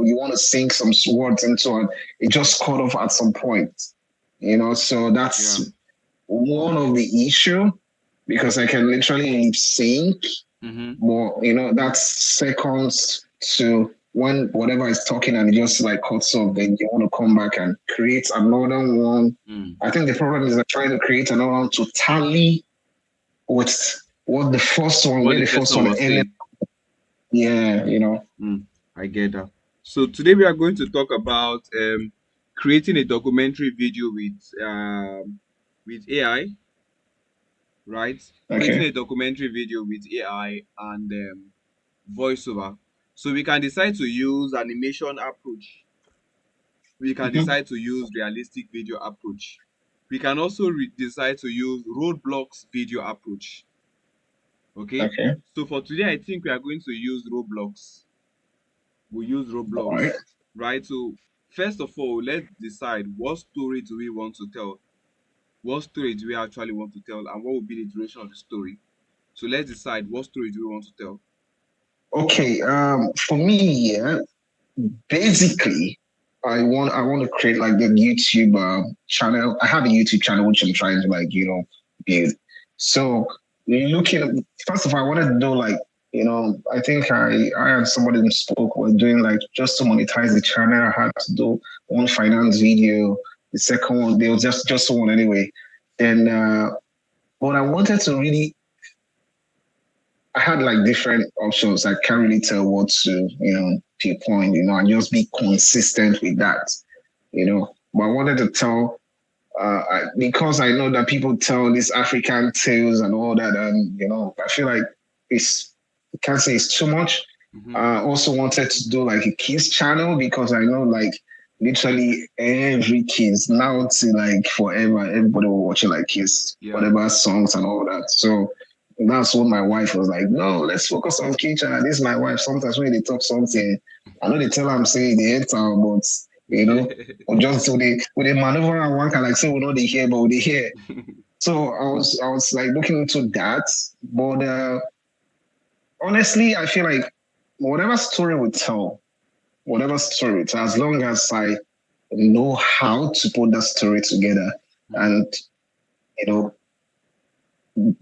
you want to sink some words into it. It just cut off at some point. So Yeah. that's one of the issue because I can literally lip sync Mm-hmm. more, that's seconds to when whatever is talking and it just like cuts off, then you want to come back and create another one. Mm. I think the problem is that trying to create another one to tally with what the first one, What where the the first first one one was ended. saying. Yeah. I get that. So today we are going to talk about creating a documentary video with AI, right? Creating Okay. a documentary video with AI and voiceover. So we can decide to use animation approach. We can Mhm. decide to use realistic video approach. We can also decide to use roadblocks video approach. Okay. Okay. So for today, I think we are going to use roadblocks. We'll use All right. roadblocks, right? So first of all, let's decide what story do we want to tell. What story do we actually want to tell, and what will be the duration of the story? So let's decide what story do we want to tell. Okay. For me, yeah, basically, I want to create like the YouTube channel. I have a YouTube channel which I'm trying to like build. So looking first of all, I wanted to do like I think I had somebody who spoke was doing like just to monetize the channel. I had to do one finance video. The second one, there was just one anyway. Then, but I wanted to really I had like different options. I can't really tell what to, pinpoint, and just be consistent with that, But I wanted to tell, because I know that people tell these African tales and all that, and, I feel like I can't say it's too much. Mm-hmm. I also wanted to do like a kids channel because I know like literally every kids now to like forever, everybody will watch it like kids, Yeah. whatever songs and all that. So that's what my wife was like, no, let's focus on kitchen. And this is my wife. Sometimes when they talk something, I know they tell her I'm saying the enter, but or just with the maneuver and one can like say we know they hear, but they hear. So I was like looking into that. But honestly, I feel like whatever story we tell, as long as I know how to put that story together Mm-hmm. and you know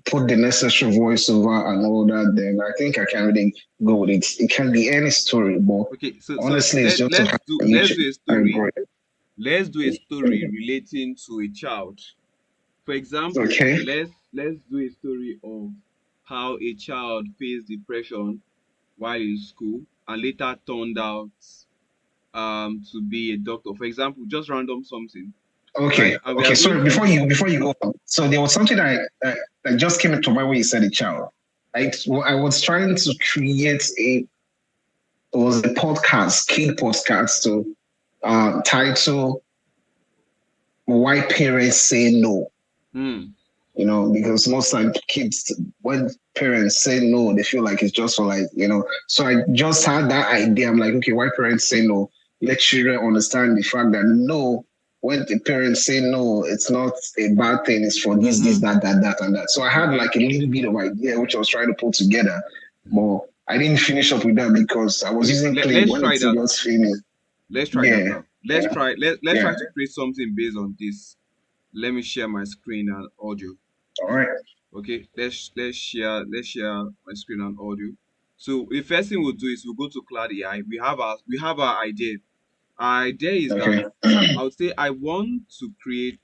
put the necessary voiceover and all that, then I think I can really go with it. It can be any story, but Okay, so honestly, it's let just to let's have do let's YouTube. do a I story. agree. Let's do a story relating to a child. For example, Okay. let's do a story of how a child faced depression while in school and later turned out to be a doctor. For example, just random something, right? Okay. And we are Okay. going Sorry. to Before you go on, so there was something that just came into mind when you said a child. I was trying to create it was a podcast, kid podcast to title "Why Parents Say No." hmm, Because most like kids, when parents say no, they feel like it's just for like, So I just had that idea. I'm like, okay, why parents say no? Let children understand the fact that no, when the parents say no, it's not a bad thing. It's for this, mm-hmm, that, and that. So I had mm-hmm, like a little bit of idea which I was trying to put together, but I didn't finish up with that because I was okay, using Clay let's when try it's that. just finished. Let's try that Yeah, now. you Let's know, try let's yeah. try to create something based on this. Let me share my screen and audio. All right. Okay, let's share my screen and audio. So the first thing we'll do is we'll go to Cloud AI. We have our idea. Our idea is that Okay. I would say I want to create,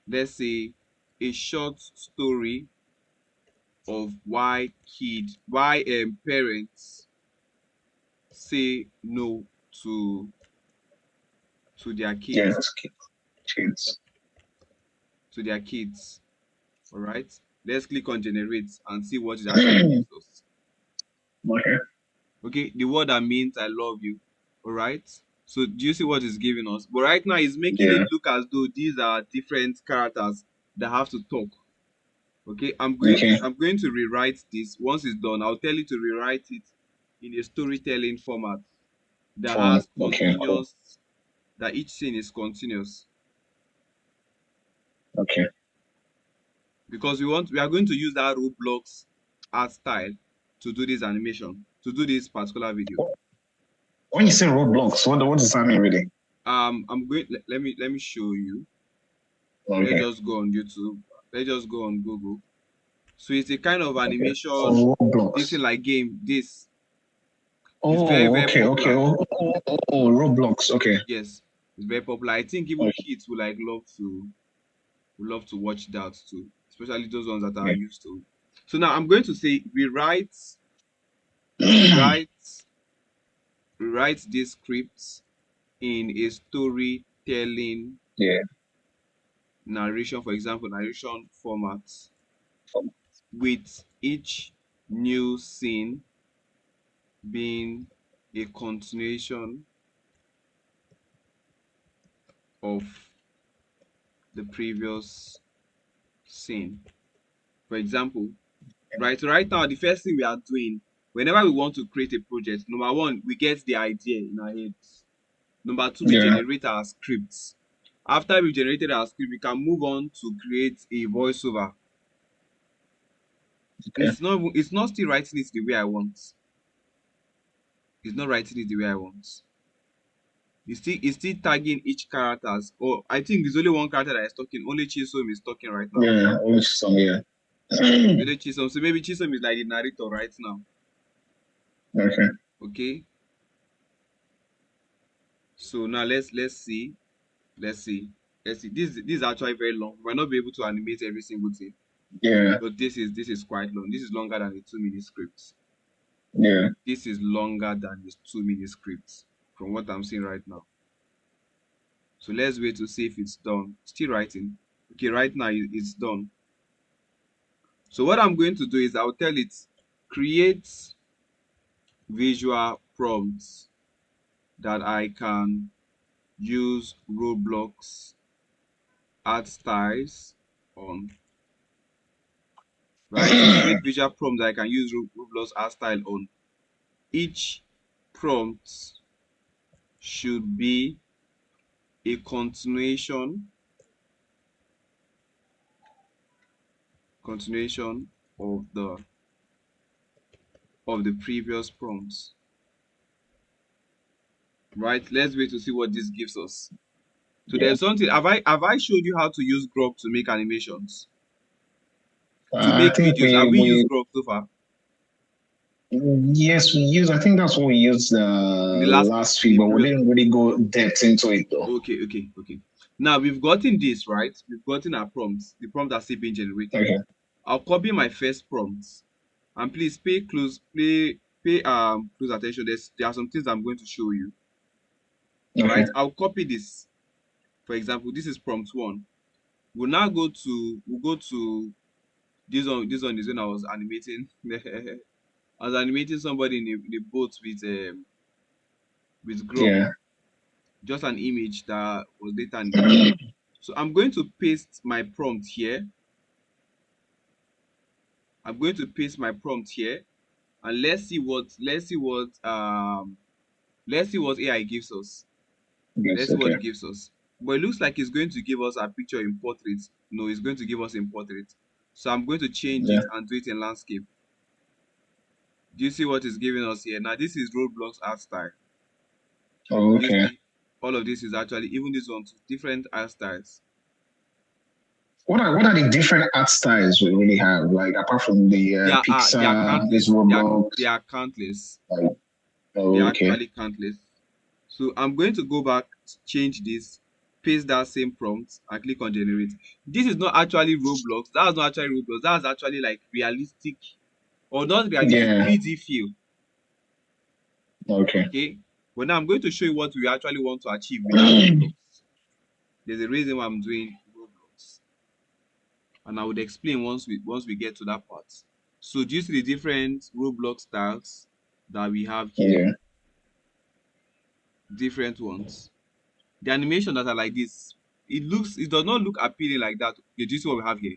let's say, a short story of why parents say no to their Yeah, kids that's kids. to their kids. All right. Let's click on generate and see what it actually gives us. Okay. Okay, the word that means I love you. All right. So do you see what it's giving us? But right now it's making it Yeah. look as though these are different characters that have to talk. Okay, Okay. I'm going to rewrite this. Once it's done, I'll tell you to rewrite it in a storytelling format that Fun. has Okay. Cool. continuous, that each scene is continuous. Okay. Because we are going to use that Roblox art style to do this animation, to do this particular video. When you say Roblox, what does that mean really? I'm going. Let me show you. Let's Okay. just go on YouTube. Let's just go on Google. So it's a kind of Okay. animation. Oh, This Roblox. is like game. This is very Oh, very okay, okay. popular. Roblox. Okay. Yes, it's very popular. I think even Okay. kids would love to watch that too, especially those ones that are Yeah. used to. So now I'm going to say we write these scripts in a storytelling Yeah. narration, for example, narration format, with each new scene being a continuation of the previous scene. For example, right now, the first thing we are doing, whenever we want to create a project, number one, we get the idea in our heads. Number two, we Yeah. generate our scripts. After we generated our script, we can move on to create a voiceover. Okay. It's not still writing it the way I want. It's not writing it the way I want. It's still tagging each characters. Or I think there's only one character that is talking. Only Chisom is talking right now. Yeah. Which song? Yeah. Only Chisom. So maybe Chisom is like the narrator right now. Okay. Okay. So now let's see. Let's see. Let's see. This is actually very long. We might not be able to animate every single thing. Yeah. But this is quite long. This is longer than a 2-minute script. Yeah. This is longer than this 2-minute script from what I'm seeing right now. So let's wait to see if it's done. Still writing. Okay, right now it's done. So what I'm going to do is I'll tell it create visual prompts that I can use Roblox art styles on. Right? Create visual prompts that I can use Roblox art style on. Each prompt should be a continuation of the previous prompts. Right? Let's wait to see what this gives us. So Yeah. there's something. Have I showed you how to use Grok to make animations? To I make think videos? Have we used Grok so far? yes, we use. I think that's what we used In the last last in week, the but we previous. didn't really go depth into it though. Okay. Now we've gotten this, right? We've gotten our prompts. The prompts are still being generated. Okay. I'll copy my first prompts. And please pay close attention. There are some things I'm going to show you. Okay. Right? I'll copy this. For example, this is prompt 1. We'll go to this one. This one is when I was animating. I was animating somebody in a boat with Grok. Yeah. Just an image that was later animated. So I'm going to paste my prompt here. I'm going to paste my prompt here, and let's see what AI gives us. Yes. Let's see what Okay. it gives us. But it looks like it's going to give us a picture in portrait. No, it's going to give us in portrait. So I'm going to change Yeah. it and do it in landscape. Do you see what it's giving us here? Now this is Roblox art style. Oh, You okay. see, all of this is actually, even this one, different art styles. What are the different art styles we really have? Like apart from the Pixar, this Roblox. They are countless. Like, They oh, are okay. actually countless. So I'm going to go back, change this, paste that same prompt, and click on generate. This is not actually Roblox. That's not actually Roblox. That's actually like realistic, or not realistic, Yeah. 3D feel. Okay. Okay. But now I'm going to show you what we actually want to achieve without Roblox. There's a reason why I'm doing Roblox, and I would explain once we get to that part. So do you see the different Roblox styles that we have here? Yeah. Different ones. The animation that are like this, it does not look appealing like that. Okay, do you see what we have here?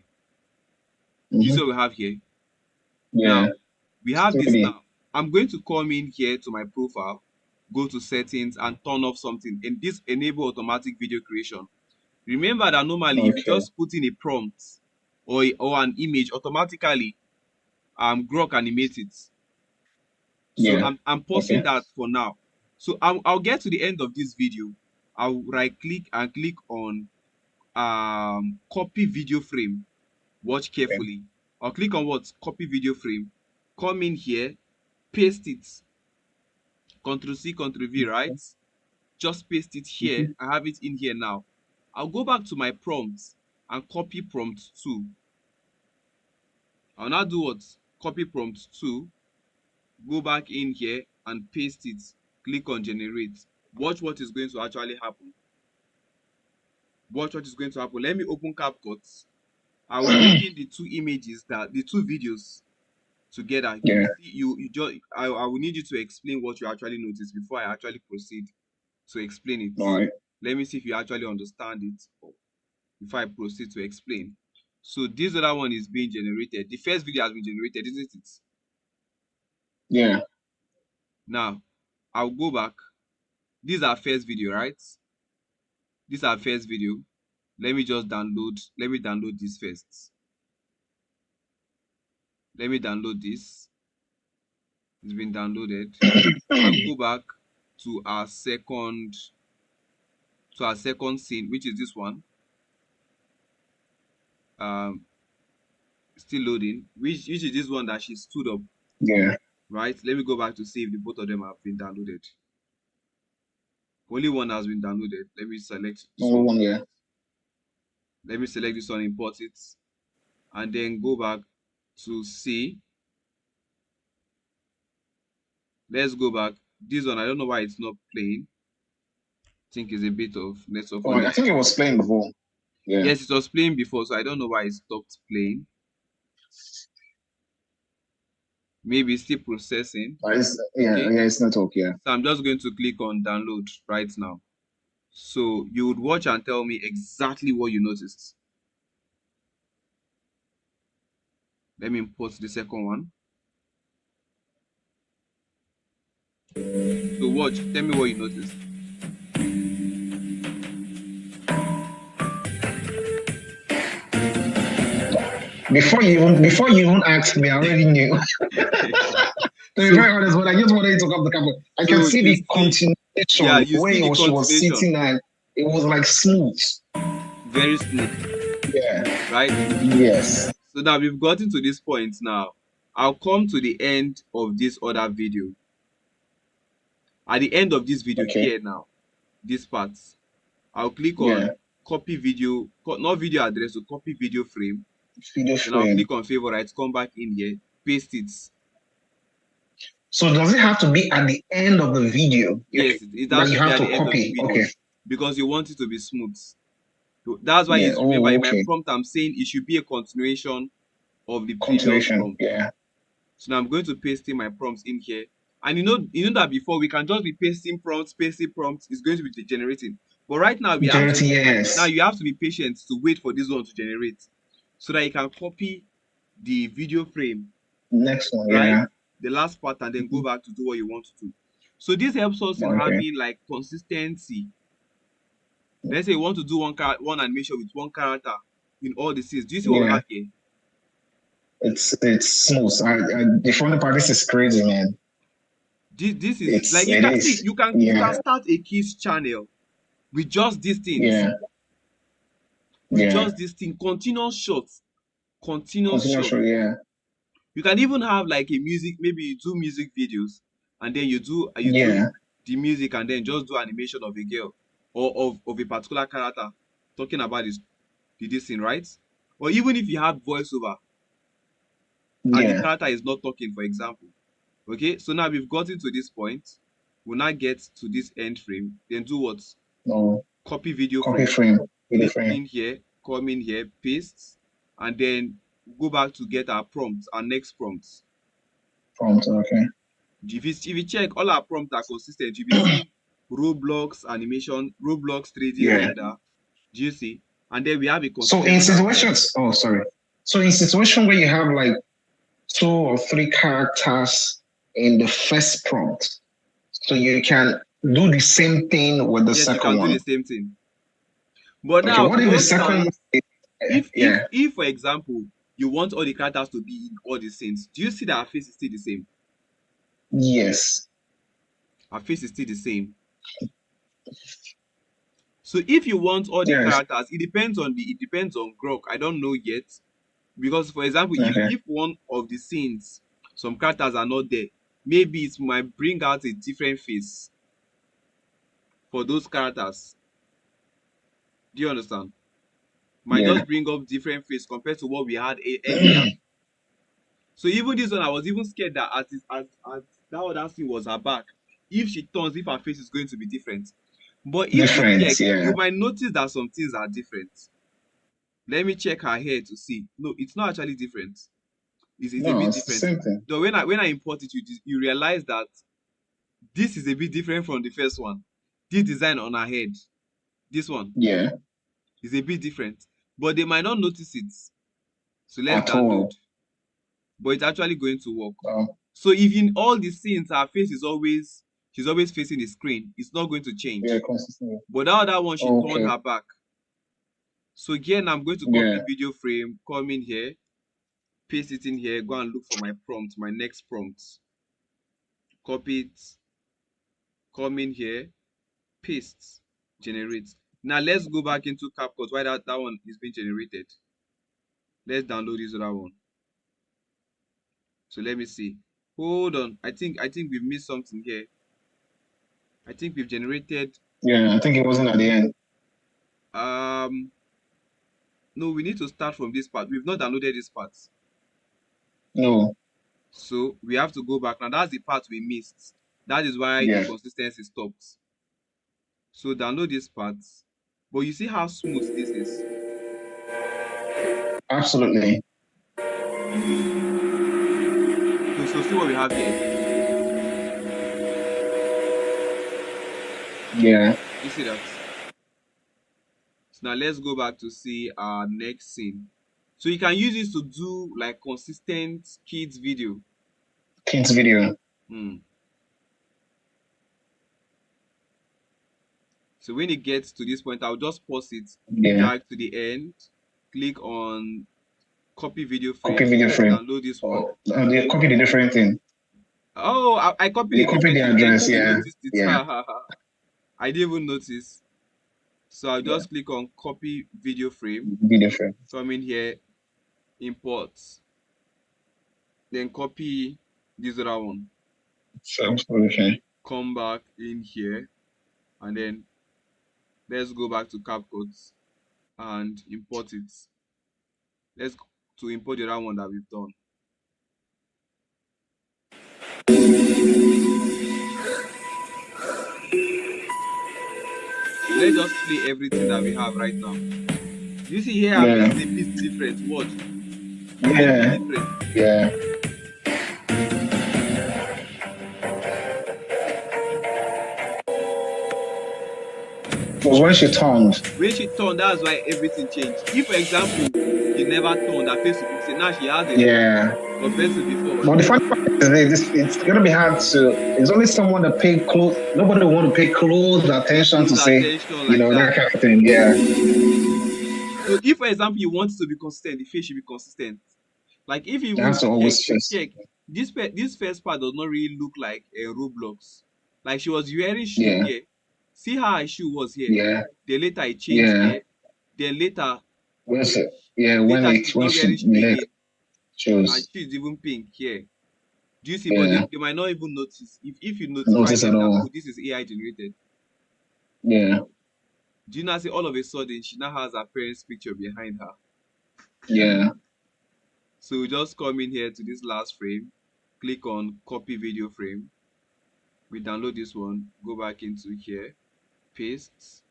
Do you see what we have here? Yeah. Now, we have this 3D. now. I'm going to come in here to my profile, go to settings and turn off something. And this enable automatic video creation. Remember that normally if you Okay. just put in a prompt or an image, automatically Grok animates it. So Yeah. I'm pausing Okay. that for now. So I'll get to the end of this video. I'll right click and click on copy video frame. Watch carefully. I'll click on what? Copy video frame. Come in here, paste it. Ctrl C, Ctrl V, right? Just paste it here. I have it in here now. I'll go back to my prompts and copy prompt 2. I'll now do what? Copy prompt 2. Go back in here and paste it. Click on generate. Watch what is going to actually happen. Watch what is going to happen. Let me open CapCut. I will bring in the two images, the two videos together. Yeah. I will need you to explain what you actually noticed before I actually proceed to explain it. All right. Let me see if you actually understand it before I proceed to explain. So this other one is being generated. The first video has been generated, isn't it? Yeah. Now, I'll go back. This is our first video, right? This is our first video. Let me download this first. Let me download this. It's been downloaded. I'll go back to our second scene, which is this one. Still loading. Which is this one that she stood up. Yeah. Right. Let me go back to see if the both of them have been downloaded. Only one has been downloaded. Let me select only one. Yeah. Let me select this one, import it, and then go back to see. Let's go back. This one, I don't know why it's not playing. I think it's a bit of network. Oh, I think it was playing before. Yeah. Yes, it was playing before, so I don't know why it stopped playing. Maybe it's still processing. It's network. Yeah. So I'm just going to click on download right now. So you would watch and tell me exactly what you noticed. Let me import the second one. So watch, tell me what you noticed. Before you even asked me, I already knew. To be very honest, when I just wanted to come to camera, I can see the continuation where she was sitting, and it was like smooth. Very smooth. Yeah. Right? Yes. So now we've gotten to this point now. I'll come to the end of this other video. At the end of this video here now, this part, I'll click on copy video, not video address, so copy video frame. Then I'll click on favorites, come back in here, paste it. So does it have to be at the end of the video? Yes, it has to be at the end of the video. Okay. Because you want it to be smooth. So that's why remember in my prompt I'm saying it should be a continuation of the previous prompt. Yeah. So now I'm going to paste in my prompts in here. And you know that before we can just be pasting prompts, it's going to be generating. But right now now you have to be patient to wait for this one to generate, so that you can copy the video frame. Next one, right? The last part, and then go back to do what you want to do. So this helps us in having like consistency. Let's say you want to do one animation with one character in all the scenes. Do you see what we have here? It's smooth. The funny part, this is crazy, man. This is like you can start a kids channel with just these things. Yeah. With just this thing, continuous shots. Yeah. You can even have like a music, maybe you do music videos, and then you do the music, and then just do animation of a girl or of a particular character talking about this thing, right? Or even if you have voiceover and the character is not talking, for example. Okay, so now we've gotten to this point. We'll now get to this end frame. Then do what? Copy video frame. In here, come in here, paste, and then go back to get our prompts, our next prompts. Okay. If you check, all our prompts are consistent. You will see Roblox animation, Roblox 3D render. Do you see? And then we have a So in situations, So in situation where you have like 2 or 3 characters in the first prompt, so you can do the same thing with the second one. Do the same thing. But now, what if the second one? If for example you want all the characters to be in all the scenes, do you see that our face is still the same? Yes. Her face is still the same. So if you want all the Yes. characters, it depends on Grok. I don't know yet. Because for example, Okay. if one of the scenes, some characters are not there, maybe it might bring out a different face for those characters. Do you understand? Might Yeah. just bring up different face compared to what we had earlier. So even this one, I was even scared that as that other scene was her back, if she turns, if her face is going to be different. But if you check, Different. Yeah. you might notice that some things are different. Let me check her hair to see. No, it's not actually different. It's a No, bit it's the different. same thing. Though when I import it, you realize that this is a bit different from the first one. This design on her head, this one Yeah. is a bit different. But they might not notice it. So let's At download. all. But it's actually going to work. Oh, So if in all the scenes her face is always, she's always facing the screen, it's not going to change. yeah, consistently. But that other one, she turned Okay. her back. So again, I'm going to copy Yeah. video frame, come in here, paste it in here, go and look for my prompt, my next prompt. Copy it, come in here, paste, generate. Now let's go back into CapCut while that one is being generated. Let's download this other one. So let me see. Hold on. I think we've missed something here. I think we've generated. Yeah, I think it wasn't at the end. No, we need to start from this part. We've not downloaded this part. No. So we have to go back. Now that's the part we missed. That is why Yeah. the consistency stopped. So download this part. But you see how smooth this is. Absolutely. So see what we have here. Yeah. You see that? So now let's go back to see our next scene. So you can use this to do like consistent kids video. Kids video. So when it gets to this point, I'll just pause it, Yeah. drag to the end, click on copy video frame. Copy video frame. Download this one. They copied a different thing. Oh, I copied They copied the address, yeah. Yeah. I didn't even notice. So I'll just click on copy video frame. Video frame. Come in here, import. Then copy this other one. So, okay. Come back in here. And then let's go back to CapCut and import it. Let's go to import the other one that we've done. Let's just play everything that we have right now. You see here, it's a bit different. What? Yeah. Different. Yeah. It was when she turned. When she turned, that's why everything changed. If, for example, she never turned, her face would be same. Now she has it. Yeah. Compared to before. But the funny part is this, it's gonna be hard to. It's only someone that pay close. Nobody will want to pay close attention to say, you know, that kind of thing. Yeah. So if, for example, you want it to be consistent, the face should be consistent. Like if you have to always check this first part does not really look like a Roblox. Like she was wearing shoe here. See how her shoe was here. Yeah. Then later it changed here. Then later. Where's it? Yeah. When she shoes. And she's even pink here. Do you see? But they might not even notice. If you notice at all. This is AI generated. Yeah. Do you now see all of a sudden she now has her parents' picture behind her? Yeah. So we just come in here to this last frame, click on copy video frame. We download this one, go back into here, paste.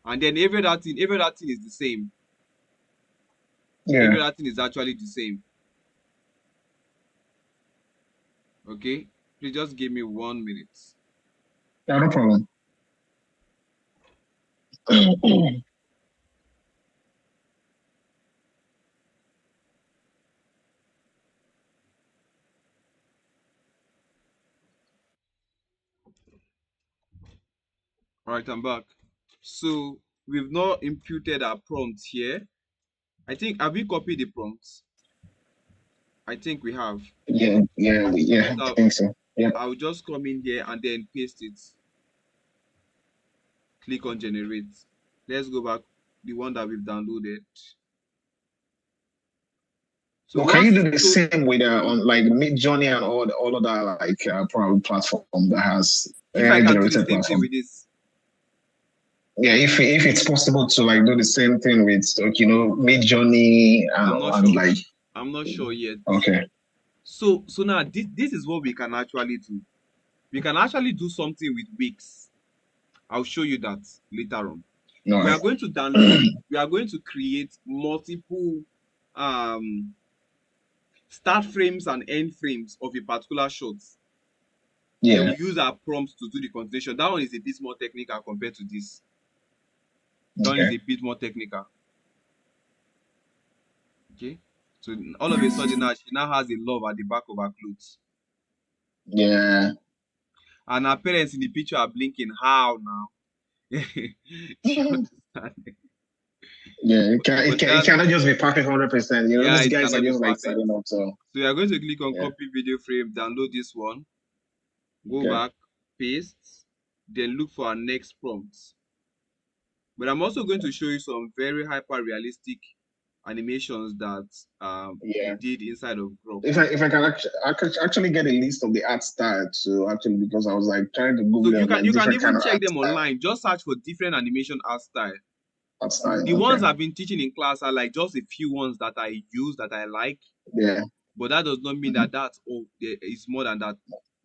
And then every other thing is the same. Yeah. Every other thing is actually the same. Okay? Please just give me 1 minute. Yeah, no problem. All right, I'm back. So we've not imputed our prompt here. I think, have we copied the prompts? I think we have. Yeah, I think so. Yep. I'll just come in here and then paste it. Click on generate. Let's go back the one that we've downloaded. So Well, can you once do the same with on like Midjourney and all of that like probably platform that has if I AI can do the generated same thing platform? with this, Yeah, if it's possible to like do the same thing with like, Midjourney I'm not and sure. like I'm not sure yet. okay. So now this is what we can actually do. We can actually do something with Wix. I'll show you that later on. No, We are going to download, we are going to create multiple start frames and end frames of a particular shot. Then yeah. we use our prompts to do the continuation. That one is a bit more technical compared to this. That one is Okay. a bit more technical. Okay. So all of a sudden now she now has a love at the back of her clothes. Yeah. And her parents in the picture are blinking. How now? You understand? Yeah, But it that's, cannot just be perfect 100%. yeah, These it guys are cannot be just like perfect. starting up. So So you are going to click on yeah. copy video frame, download this one, go Okay. back, paste, then look for our next prompt. But I'm also going to show you some very hyper realistic animations that we Yeah. did inside of Grok. If I can actually get a list of the art style to actually because I was like trying to So Google you them can like different even kind of check art them online. Just search for different animation art style. The Okay. ones I've been teaching in class are like just a few ones that I use that I like. Yeah. But that does not mean that that's all. There is more than that.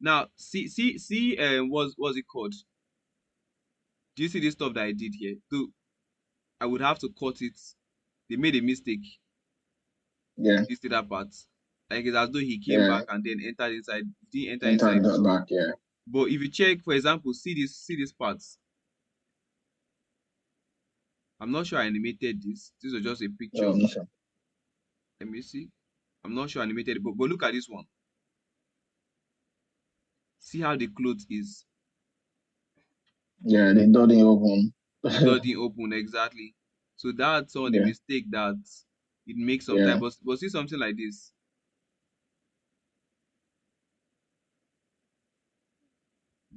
Now, see, what's it called? Do you see this stuff that I did here? So I would have to cut it. They made a mistake. Yeah. You see that part? Like it's as though he came Yeah. back and then entered inside. He didn't enter Enter inside. that back. Yeah. But if you check, for example, see this parts. I'm not sure I animated this. This was just a picture. Nothing. Let me see. I'm not sure I animated it, but look at this one. See how the clothes is. Yeah, they don't open. The door didn't open exactly. So that's all the Yeah. mistake that it makes Yeah. sometimes. But see something like this.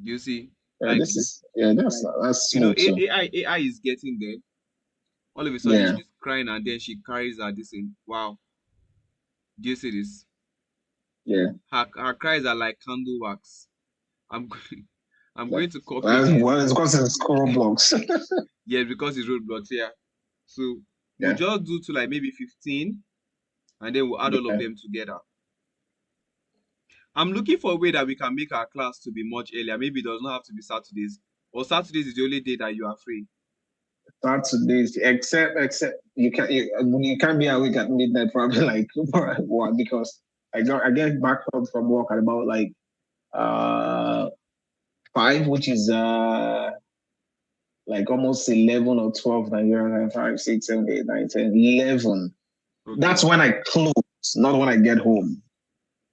Do you see? Yeah, Like that's smooth too. AI is getting there. All of a sudden Yeah. she's crying and then she carries her this thing. Wow. Do you see this? Yeah. Her cries are like candle wax. I'm I'm Like, going to copy this. it's because it's squirrel blocks. Yeah, because it's roadblocks here. So we'll Yeah. just do to like maybe 15 and then we'll add all of Yeah. them together. I'm looking for a way that we can make our class to be much earlier. Maybe it does not have to be Saturdays. Or Saturdays is the only day that you are free. Saturdays, except you can't be awake at midnight probably like what because I get back home from work at about like 5, which is like almost 11 or 12 Nigerian time, 5, 6, 7, 8, 9, 10, 11. Okay. That's when I close, not when I get home.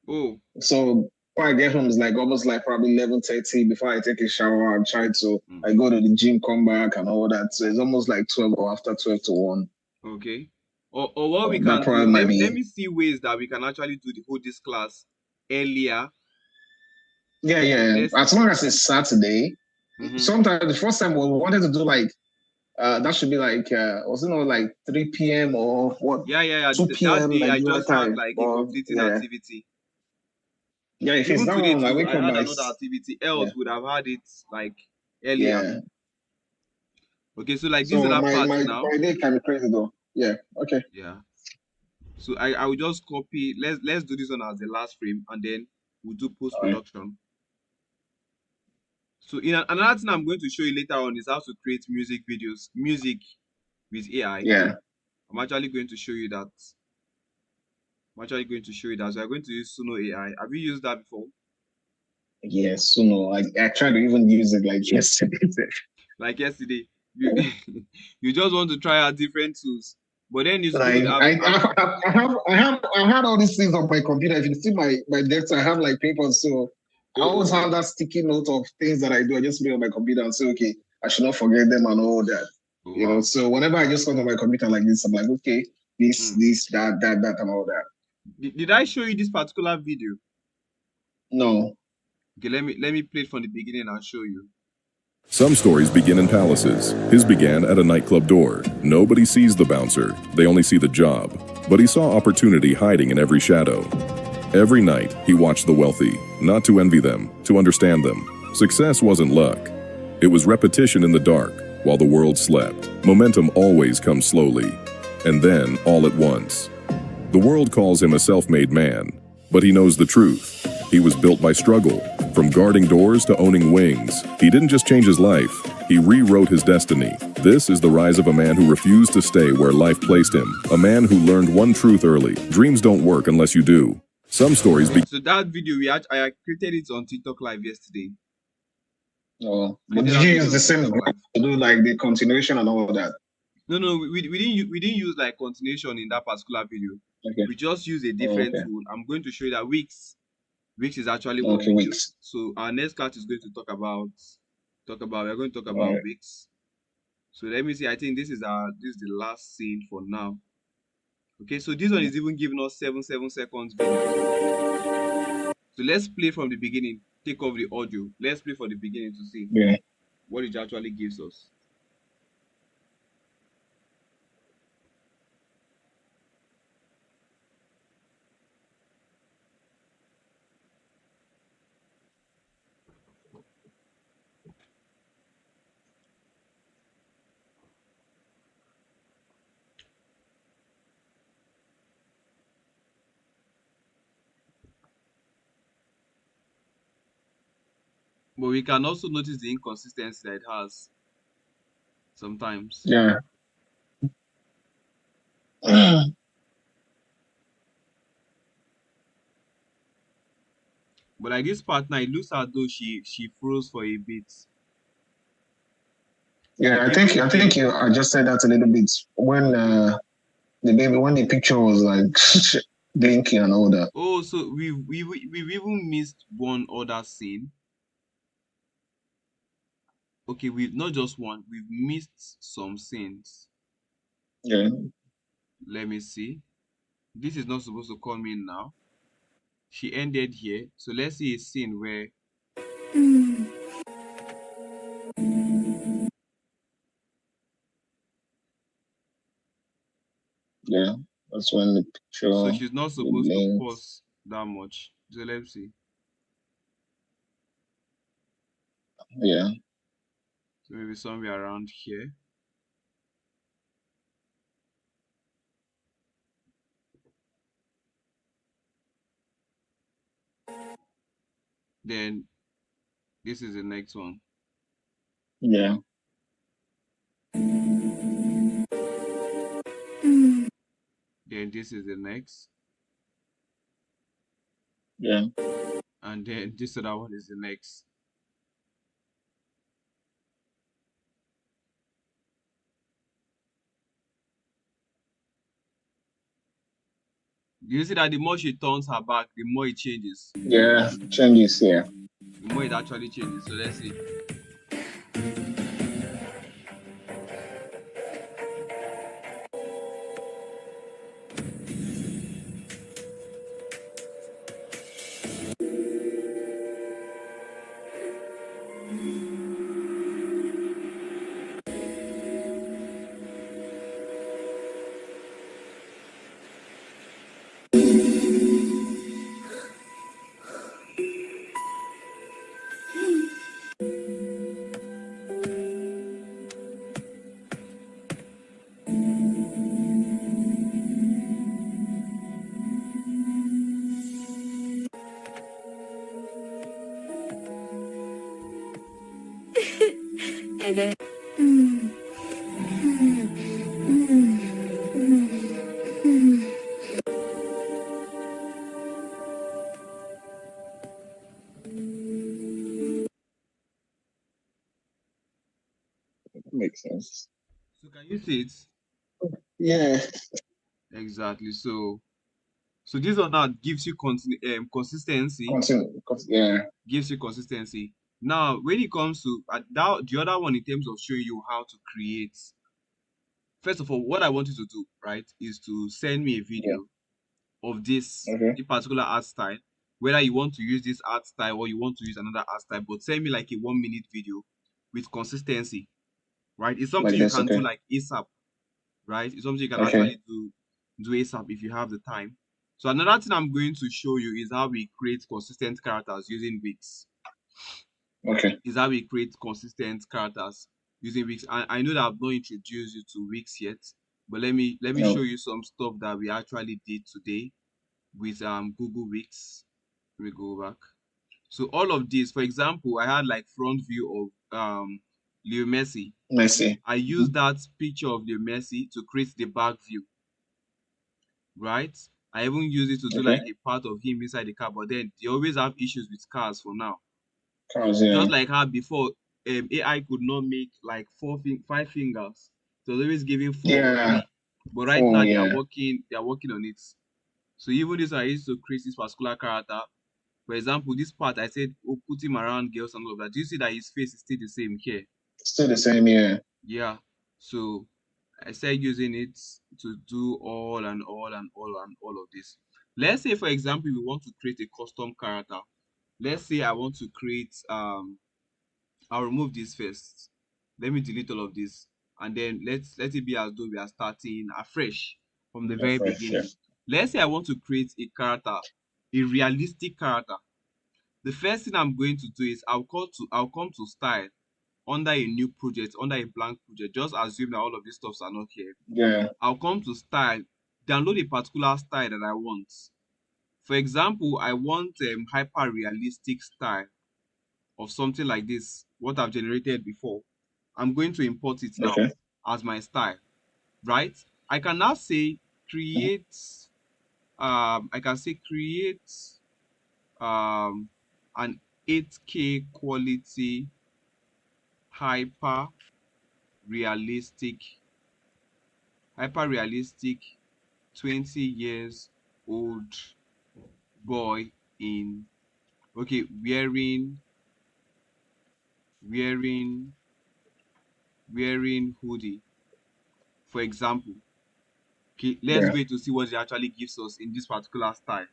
Oh. So before I get home is like almost like probably 11:30 before I take a shower and try to I go to the gym, come back and all that. So it's almost like 12 or after 12 to 1. Okay. Or what we That can do probably is might let be. me see ways that we can actually hold this class earlier. Yeah. As long as it's Saturday. Sometimes the first time we wanted to do like that should be like was it not like 3 p.m. or what? Yeah. 2 That p.m. day I Nigeria just had time. like a completing activity. Yeah, if it's Even that today one, I too, wake I up had by another activity. Else would have had it like earlier. Yeah. Okay, so like So these are the my parts now. day can be crazy though. Yeah. Okay. Yeah. So I will just copy. Let's do this one as the last frame, and then we'll do post production. Right. So another thing I'm going to show you later on is how to create music with AI. Yeah. I'm actually going to show you that. So I'm going to use Suno AI. Have you used that before? Yes, Suno. I tried to even use it like yesterday. Like yesterday, you just want to try out different tools. But then it's like, good. I had all these things on my computer. If you see my desktop, I have like papers. So I always have that sticky note of things that I do. I just put on my computer and say, okay, I should not forget them and all that. Oh, you know, so whenever I just come on my computer like this, I'm like, okay, this, that, and all that. Did I show you this particular video? No. Okay, let me play it from the beginning and show you. Some stories begin in palaces. His began at a nightclub door. Nobody sees the bouncer, they only see the job. But he saw opportunity hiding in every shadow. Every night, he watched the wealthy, not to envy them, to understand them. Success wasn't luck. It was repetition in the dark, while the world slept. Momentum always comes slowly, and then all at once. The world calls him a self-made man, but he knows the truth. He was built by struggle, from guarding doors to owning wings. He didn't just change his life, he rewrote his destiny. This is the rise of a man who refused to stay where life placed him. A man who learned one truth early: dreams don't work unless you do. Some stories So that video, I created it on TikTok Live yesterday. Oh, but did you use the same graph to do like the continuation and all of that? No, we didn't use like continuation in that particular video. Okay. We just use a different tool. I'm going to show you that Wix is actually what we use. So our next class is going to talk about we're going to talk about Wix. So let me see. I think this is the last scene for now. Okay, so this one is even giving us 7 seconds video. So let's play from the beginning. Take off the audio. Let's play from the beginning to see what it actually gives us. But we can also notice the inconsistency that it has sometimes. Yeah. But like this part now, it looks as though she froze for a bit. Yeah, I think you adjusted that a little bit when the picture was like blinky and all that. Oh, so we've even missed one other scene. Okay, we've not just one, we've missed some scenes. Yeah. Let me see. This is not supposed to come in now. She ended here. So let's see a scene where yeah, that's when the picture. So she's not supposed to pause that much. So let's see. Yeah. So maybe somewhere around here. Then this is the next one. Yeah. Then this is the next. Yeah. And then this other one is the next. You see that the more she turns her back, the more it changes. Yeah, changes, yeah. The more it actually changes. So let's see. Makes sense. So can you see it? Yeah. Exactly. So this one now gives you consistency. Yeah. Gives you consistency. Now, when it comes to the other one, in terms of showing you how to create. First of all, what I want you to do, right, is to send me a video of this particular art style. whether you want to use this art style or you want to use another art style, but send me like a 1 minute video with consistency, right? It's something Like you this, can do okay. like ASAP, right? It's something you can Okay. actually do ASAP if you have the time. So another thing I'm going to show you is how we create consistent characters using Wix. Okay. Is how we create consistent characters using Wix. I know that I've not introduced you to Wix yet, but let me No. show you some stuff that we actually did today with Google Wix. Let me go back. So all of this, for example, I had like front view of Leo Messi. Messi. I used that picture of Leo Messi to create the back view, right? I even used it to do Okay. like a part of him inside the car, but then they always have issues with cars for now. Cars, yeah. Just like how before AI could not make like 5 fingers. So it's always giving 4 or Yeah. 3. But right Oh, now yeah. they are working on it. So even this I used to create this particular character. For example, this part I said, oh, put him around girls and all of that. Do you see that his face is still the same here? Still the same, yeah. Yeah. So I started using it to do all and all and all and all of this. Let's say, for example, we want to create a custom character. Let's say I want to create I'll remove this first. Let me delete all of this, and then let it be as though we are starting afresh from the very Fresh, yeah. beginning. Let's say I want to create a character, a realistic character. The first thing I'm going to do is I'll come to style under a new project, under a blank project. Just assume that all of these stuffs are not here. Yeah. I'll come to style, download a particular style that I want. For example, I want hyper realistic style of something like this, what I've generated before. I'm going to import it now Okay. as my style, right? I can now say create, I can say create an 8K quality hyper realistic 20 years old boy in okay wearing hoodie, for example. Okay, let's Yeah. wait to see what it actually gives us in this particular style.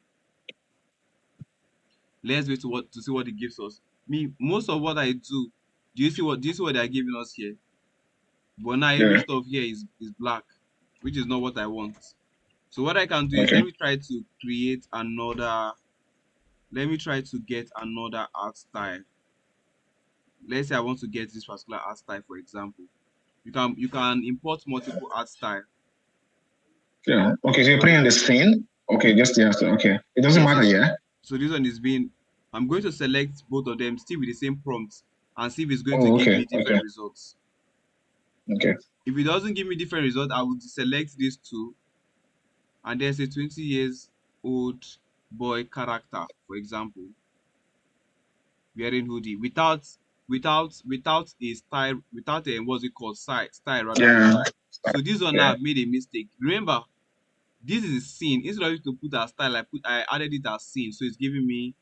Let's wait to see what it gives us. Me, most of what I do you see what they're giving us here? But now every Yeah. stuff here is black, which is not what I want. So what I can do is Okay. let me try to create another, let me try to get another art style. Let's say I want to get this particular art style, for example. You can import multiple art style. Yeah. Okay, so you're putting on the scene. Okay, just the answer. Okay. It doesn't Yes, matter, yeah? so this one is being, I'm going to select both of them, still with the same prompt, and see if it's going to Oh, give okay. me different Okay. results. Okay. If it doesn't give me different results, I would select these two, and there's a 20 years old boy character, for example, wearing hoodie without a style, without a what's it called, style rather. Yeah. So this one now Yeah. I've made a mistake. Remember, this is a scene. Instead of you to put a style, I added it as scene, so it's giving me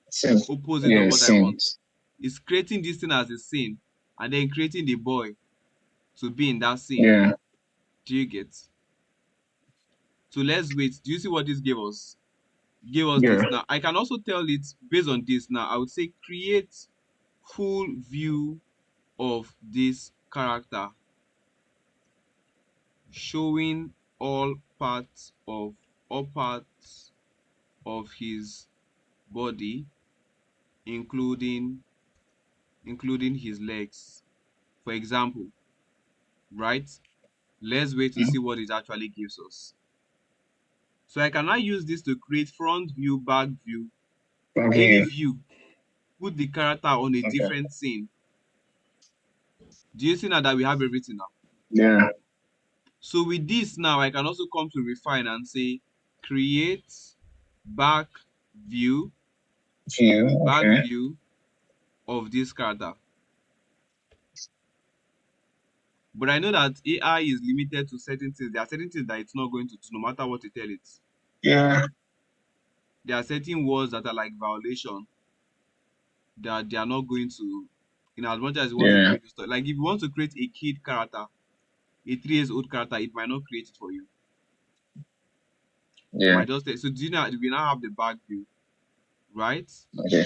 Same. opposite of Yeah, what I same. want. It's creating this thing as a scene and then creating the boy to be in that scene. Yeah. Do you get? So let's wait. Do you see what this gave us? Give us Yeah. this. Now I can also tell it based on this. Now I would say create full view of this character, showing all parts of his body, including his legs, for example, right? Let's wait to see what it actually gives us. So I can now use this to create front view, back view, any Okay. view, put the character on a Okay. different scene. Do you see now that we have everything now? Yeah. So with this now, I can also come to refine and say, create back view, View. Okay. of this character. But I know that AI is limited to certain things. There are certain things that it's not going to do, no matter what you tell it. Yeah. There are certain words that are like violation that they are not going to, in as much as you want to Yeah. create this stuff. Like if you want to create a kid character, a 3 years old character, it might not create it for you. It Yeah. might just say, so do you know we now have the back view. right? Okay.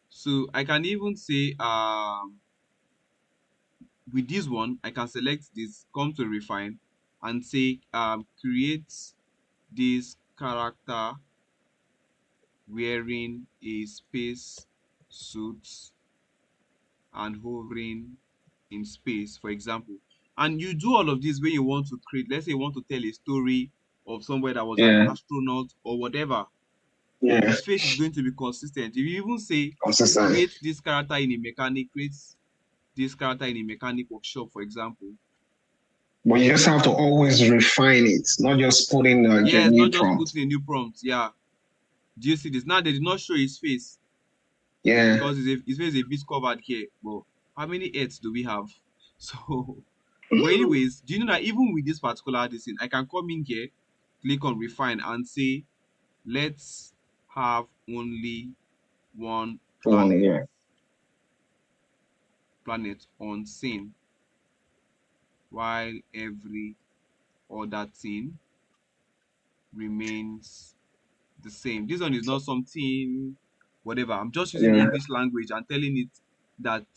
So I can even say with this one, I can select this, come to refine, and say create this character wearing a space suit and hovering in space, for example. And you do all of this when you want to create, let's say you want to tell a story of somewhere that was an Yeah. astronaut or whatever. Yeah. His face is going to be consistent. If you even say Consistent. create this character in a mechanic, create this character in a mechanic workshop, for example. But you just have to always refine it, not just put in a Yes, new not just prompt. putting a new prompt. Yeah. Do you see this? Now they did not show his face Yeah. because his face is a bit covered here. But how many heads do we have? So, but anyways, do you know that even with this particular design, I can come in here, click on refine, and say, let's have only one planet. Yeah. Planet on scene, while every other thing remains the same. This one is not something whatever. I'm just using Yeah. English language and telling it that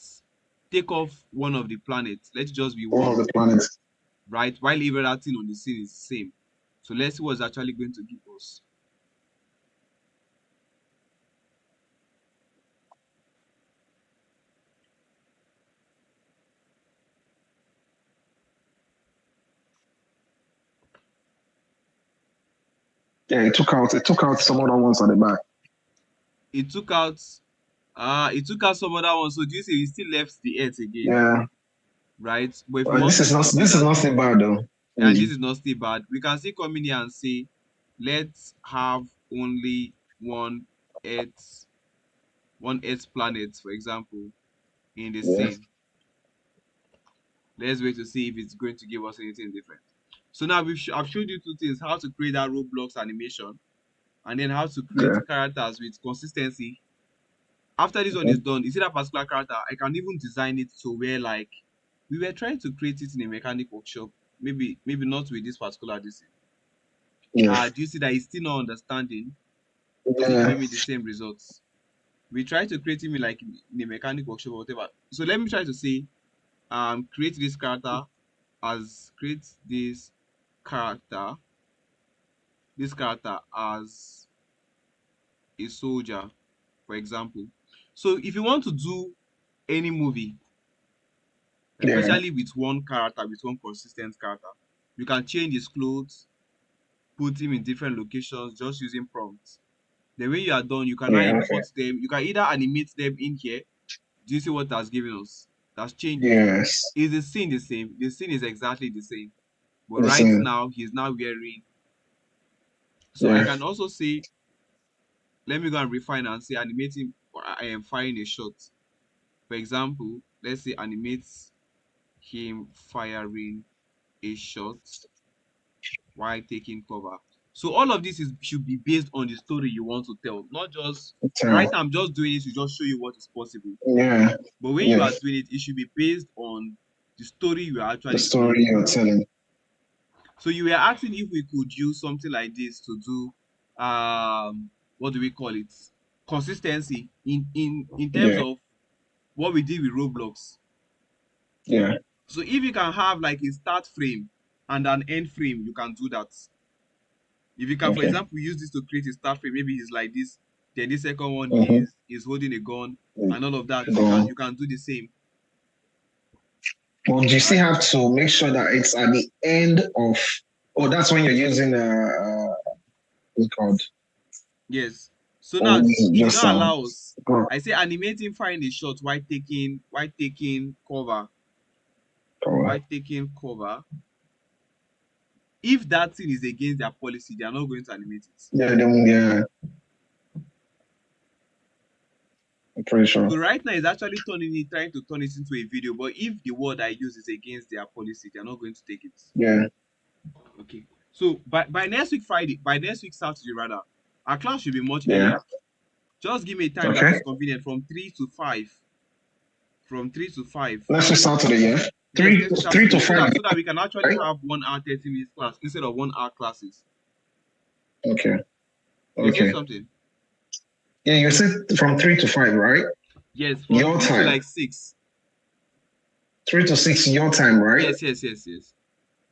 take off one of the planets. Let's just be One of one, the planets. right? While every other thing on the scene is the same. So let's see what's actually going to give us. Yeah, it took out some other ones on the back. It took out some other ones. So do you see it still left the Earth again? Yeah. Right? But if Well, this is nothing bad though. And this is not still bad. We can still come in here and say, let's have only one Earth planet, for example, in the scene. Let's wait to see if it's going to give us anything different. So now I've showed you two things: how to create that Roblox animation, and then how to create characters with consistency. After this one is done, you see that particular character, I can even design it so where like we were trying to create it in a mechanic workshop. Maybe not with this particular design. Yeah. Do you see that he's still not understanding? Yeah. Give me the same results. We try to create him like in a mechanic workshop or whatever. So let me try to say, create this character as as a soldier, for example. So if you want to do any movie, especially with one character, with one consistent character, you can change his clothes, put him in different locations just using prompts. Then when you are done, you can now import them. You can either animate them in here. Do you see what that's given us? That's changed. Yes. Is the scene the same? The scene is exactly the same. But right now, he's now wearing. So I can also say, let me go and refine and say animating, I am firing a shot. For example, let's say animate him firing a shot while taking cover. So all of this should be based on the story you want to tell, not just right now. I'm just doing it to just show you what is possible. Yeah. But when you are doing it, it should be based on the story you are actually you're telling. So you were asking if we could use something like this to do what do we call it? Consistency in terms of what we did with Roblox. Yeah. So if you can have like a start frame and an end frame, you can do that. If you can, for example, use this to create a start frame, maybe it's like this, then this second one is holding a gun and all of that. You can do the same. But you still have to make sure that it's at the end of. Oh, that's when you're using what's called. Yes. So now you don't allow us. I say animating find a shot while taking cover. While taking cover. If that thing is against their policy, they are not going to animate it. Yeah. I'm pretty sure. So right now, it's actually trying to turn it into a video. But if the word I use is against their policy, they are not going to take it. Yeah. Okay. So by next week Saturday rather, our class should be much earlier. Just give me a time that is convenient from 3 to 5. From 3 to 5. Next week Saturday, yeah. 3 to 5. So that we can actually have 1 hour 30 minutes class instead of 1 hour classes. Okay. You get something? Yeah, you said from 3 to 5, right? Yes, from Your 3 to time. like 6. 3 to 6 your time, right? Yes.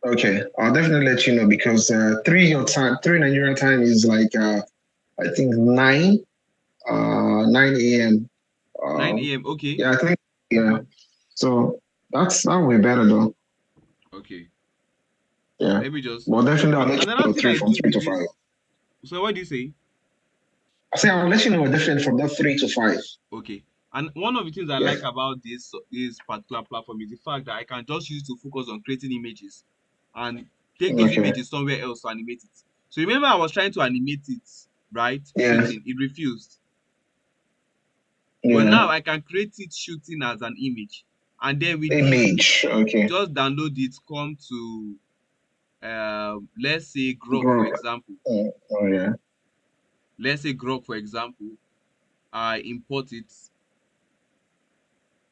Okay, I'll definitely let you know because 3 your time, 3 Nigerian time is like I think 9 a.m. 9 a.m. Okay. Yeah, I think yeah. So that will be better though. Okay. Yeah. Let me just. Well, definitely I'll let you Another know thing 3 I from do 3 with to 5. this. So what do you say? I say I'll let you know definitely from that 3 to 5. Okay. And one of the things I Yeah. like about this particular platform is the fact that I can just use to focus on creating images and take those Okay. images somewhere else to animate it. So remember I was trying to animate it, right? Yeah. Shooting. It refused. Yeah. But now I can create it shooting as an image. And then with image. this, Okay. just download it, come to let's say Grok, for Grok. example. Oh yeah. Let's say Grok, for example. I import it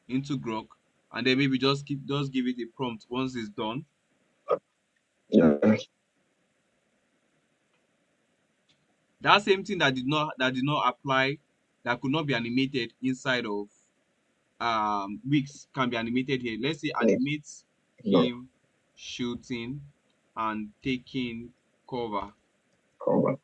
into Grok, and then maybe just give it a prompt once it's done. Yeah. That same thing that did not apply, that could not be animated inside of Wix, can be animated here. Let's say animate him shooting and taking cover, Cover.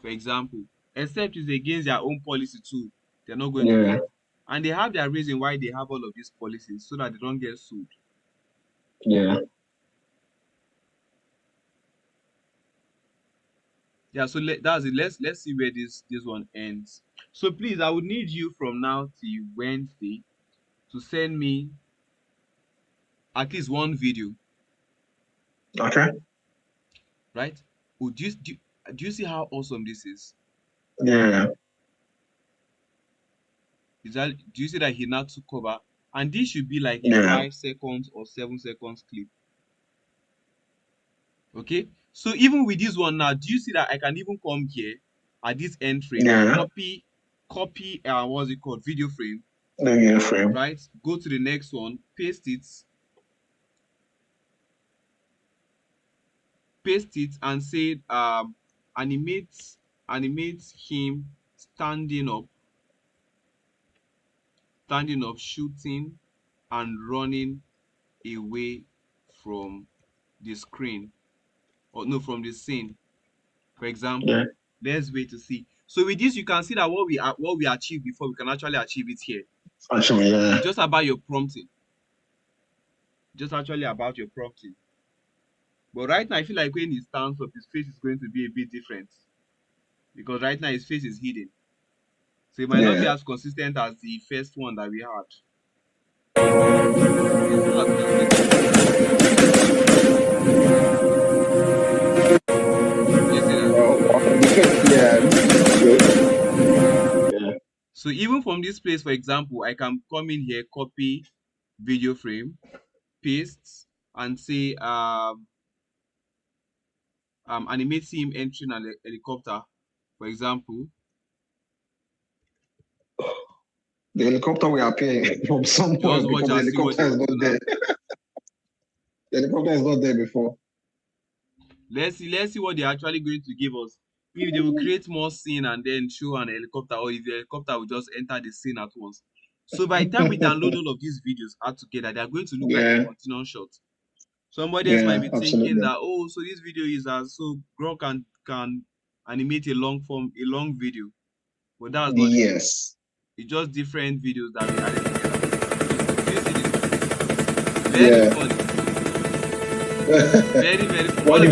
for example. Except it's against their own policy too, they're not going to Yeah. let. And they have their reason why they have all of these policies, so that they don't get sued. Yeah. Yeah, so that's it. Let's see where this one ends. So please, I would need you from now till Wednesday to send me at least one video, Okay. right? Oh, do you see how awesome this is? Yeah. Do you see that he now took cover? And this should be like a Yeah. 5 seconds or 7 seconds clip. Okay, so even with this one now, do you see that I can even come here at this end frame, Yeah. copy what's it called, video frame, The frame. right? Go to the next one, paste it, and say animate him standing up, shooting and running away from the screen, or no, from the scene, for example. Yeah. Let's wait to see. So with this, you can see that what we achieved before, we can actually achieve it here. Actually, yeah. It's just about your prompting. But right now, I feel like when he stands up, his face is going to be a bit different, because right now his face is hidden. So it might not be as consistent as the first one that we had. Yeah. So even from this place, for example, I can come in here, copy video frame, paste, and say animate him entering an helicopter, for example. The helicopter will appear from somewhere Just watch because the and see what helicopter they is will not do now. there. The helicopter is not there before. Let's see what they're actually going to give us. If they will create more scene and then show an helicopter, or if the helicopter will just enter the scene at once. So by the time we download all of these videos out together, they are going to look like a continuous shot. Somebody else might be thinking that, oh, so this video is so Grok can animate a long video, but that's not it. It's just different videos that we added together. Do you see this? Very funny. Very, very funny. Well, the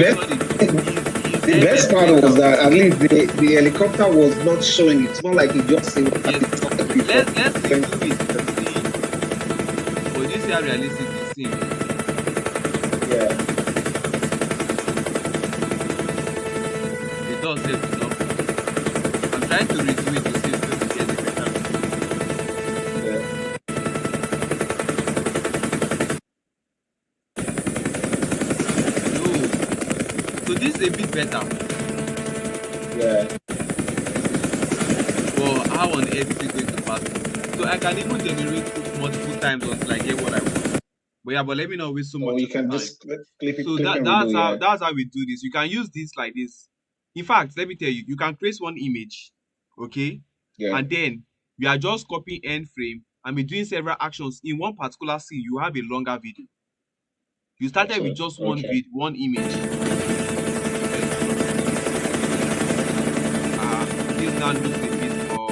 best part was that at least the helicopter was not showing. It's not like he just said. Let's do it. But you see how realistic this thing is. Yeah. It does help enough. I'm trying to redo it to see if we get a better result. No. So this is a bit better. Yeah. But how on earth is it going to pass? So I can even generate multiple times until I get what I want. But yeah, but let me not waste so much you can time. just clip it. So that's how we do this. You can use this like this. In fact, let me tell you, you can create one image, okay? Yeah. and then you are just copying end frame and be doing several actions in one particular scene, you have a longer video. You started with just one Okay. one image. This now looks a bit more.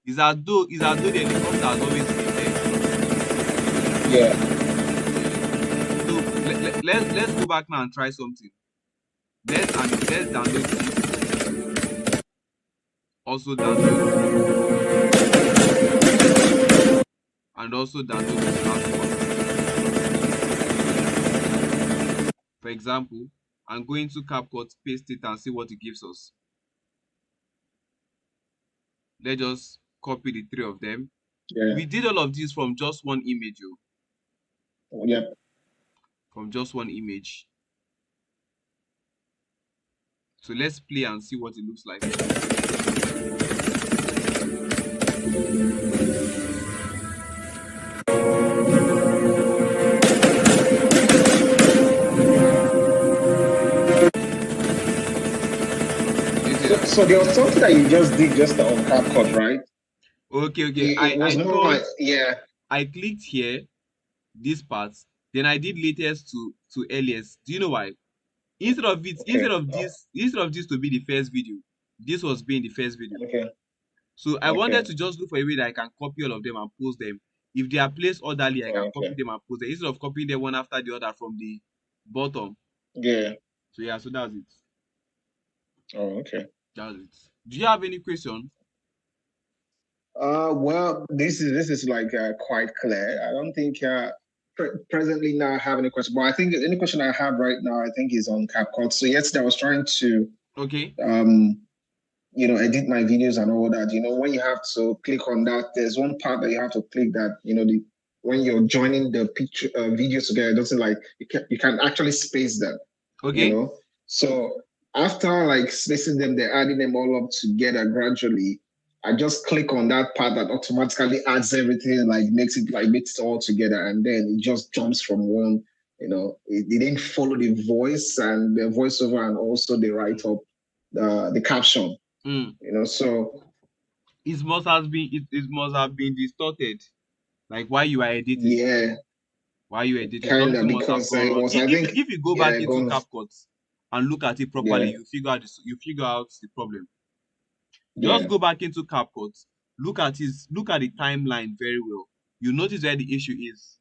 It's as though the helicopter has always been there. Yeah. So let's go back now and try something. Let's download this. Also download. And also download this last one. For example, I'm going to CapCut, paste it, and see what it gives us. Let's just copy the three of them. Yeah. We did all of this from just one image, Yep. from just one image. So let's play and see what it looks like. So there was something that you just did just on CapCut, right? Okay. It was more like, yeah. I clicked here, this part, then I did latest to earliest. Do you know why? Instead of this to be the first video, this was being the first video. Okay. So I wanted to just look for a way that I can copy all of them and post them. If they are placed orderly, I can copy them and post them instead of copying them one after the other from the bottom. Yeah. So yeah, so that's it. Oh, okay. That's it. Do you have any question? Well, this is like quite clear. I don't think presently now I have any question, but I think any question I have right now I think is on CapCut. So yesterday I was trying to edit my videos and all that. When you have to click on that, there's one part that you have to click that when you're joining the picture videos together, it doesn't like you can actually space them. Okay. So after like spacing them, they're adding them all up together gradually. I just click on that part that automatically adds everything, like makes it all together, and then it just jumps from one. It didn't follow the voice and the voiceover, and also the write up, the caption. So it must have been distorted, like while you are editing. Yeah. While you editing, kind of, because I was. If you go back into CapCut and look at it properly, you figure out the problem. Just go back into CapCut, look at the timeline very well. You notice where the issue is.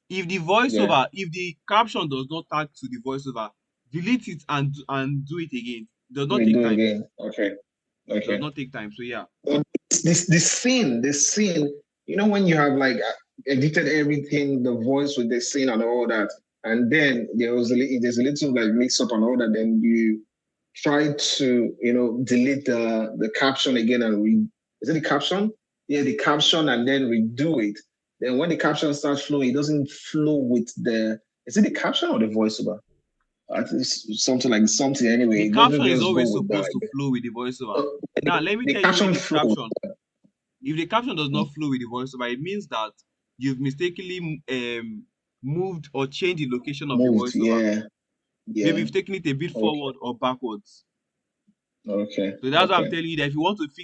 If the voiceover, if the caption does not tag to the voiceover, delete it and do it again. It does not take time. Again. Okay. It does not take time. So yeah. This scene, when you have like edited everything, the voice with the scene and all that, and then there's a little like mix up and all that, then you try to delete the caption again and is it the caption? Yeah, the caption, and then redo it. Then when the caption starts flowing, it doesn't flow with is it the caption or the voiceover? Something anyway. The caption is always supposed to flow with the voiceover. Now let me tell you the caption. If the caption does not flow with the voiceover, it means that you've mistakenly moved or changed the location of the voiceover. Yeah. Maybe you've taken it a bit forward or backwards. Okay. So that's why I'm telling you that if you want to fix